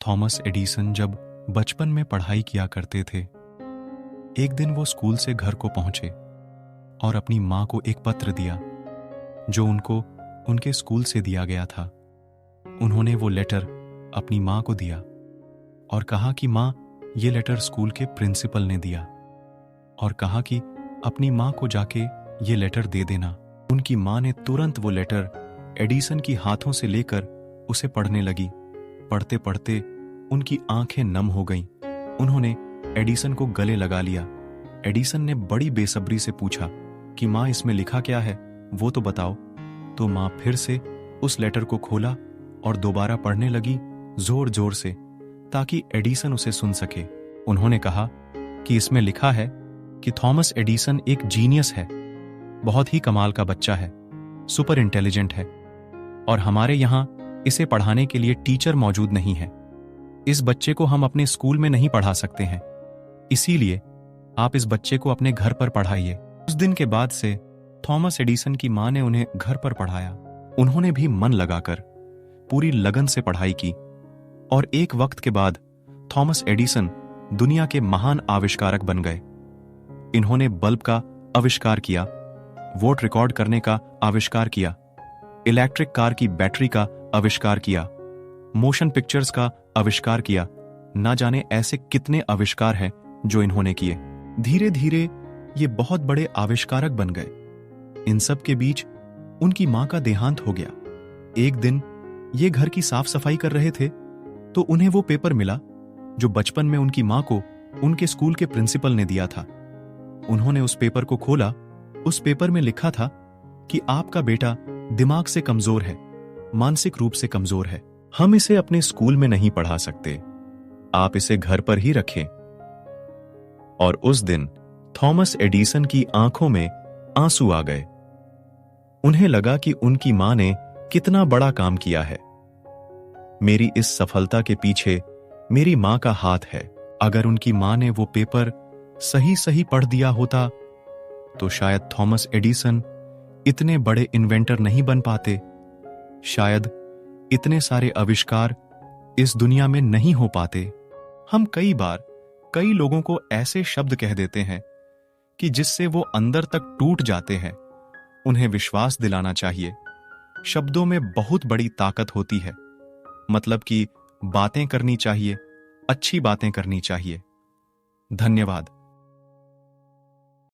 Thomas Edison जब बचपन में पढ़ाई किया करते थे, एक दिन वो स्कूल से घर को पहुंचे और अपनी मां को एक पत्र दिया जो उनको उनके स्कूल से दिया गया था। उन्होंने वो लेटर अपनी मां को दिया और कहा कि मां, ये लेटर स्कूल के प्रिंसिपल ने दिया, और कहा कि अपनी मां को जाके ये लेटर दे देना। उनकी मां ने तुरंत वो लेटर एडिसन की हाथों से लेकर उसे पढ़ने लगी। पढ़ते पढ़ते उनकी आंखें नम हो गईं। उन्होंने एडिसन को गले लगा लिया। एडिसन ने बड़ी बेसब्री से पूछा कि मां, इसमें लिखा क्या है, वो तो बताओ। तो मां फिर से उस लेटर को खोला और दोबारा पढ़ने लगी, जोर जोर से, ताकि एडिसन उसे सुन सके। उन्होंने कहा कि इसमें लिखा है कि थॉमस एडिसन एक जीनियस है, बहुत ही कमाल का बच्चा है, सुपर इंटेलिजेंट है, और हमारे यहां इसे पढ़ाने के लिए टीचर मौजूद नहीं है। इस बच्चे को हम अपने स्कूल में नहीं पढ़ा सकते हैं, इसीलिए आप इस बच्चे को अपने घर पर पढ़ाइए। उस दिन के बाद से थॉमस एडिसन की मां ने उन्हें घर पर पढ़ाया। उन्होंने भी मन लगाकर पूरी लगन से पढ़ाई की और एक वक्त के बाद थॉमस एडिसन दुनिया के महान आविष्कारक बन गए। इन्होंने बल्ब का आविष्कार किया, वोट रिकॉर्ड करने का आविष्कार किया, इलेक्ट्रिक कार की बैटरी का आविष्कार किया, मोशन पिक्चर्स का आविष्कार किया। ना जाने ऐसे कितने आविष्कार हैं जो इन्होंने किए। धीरे धीरे ये बहुत बड़े आविष्कारक बन गए। इन सब के बीच उनकी मां का देहांत हो गया। एक दिन ये घर की साफ सफाई कर रहे थे तो उन्हें वो पेपर मिला जो बचपन में उनकी मां को उनके स्कूल के प्रिंसिपल ने दिया था। उन्होंने उस पेपर को खोला। उस पेपर में लिखा था कि आपका बेटा दिमाग से कमजोर है, मानसिक रूप से कमजोर है, हम इसे अपने स्कूल में नहीं पढ़ा सकते, आप इसे घर पर ही रखें। और उस दिन थॉमस एडिसन की आंखों में आंसू आ गए। उन्हें लगा कि उनकी मां ने कितना बड़ा काम किया है। मेरी इस सफलता के पीछे मेरी मां का हाथ है। अगर उनकी मां ने वो पेपर सही सही पढ़ दिया होता तो शायद थॉमस एडिसन इतने बड़े इन्वेंटर नहीं बन पाते, शायद इतने सारे आविष्कार इस दुनिया में नहीं हो पाते। हम कई बार कई लोगों को ऐसे शब्द कह देते हैं कि जिससे वो अंदर तक टूट जाते हैं। उन्हें विश्वास दिलाना चाहिए, शब्दों में बहुत बड़ी ताकत होती है। मतलब कि बातें करनी चाहिए, अच्छी बातें करनी चाहिए। धन्यवाद।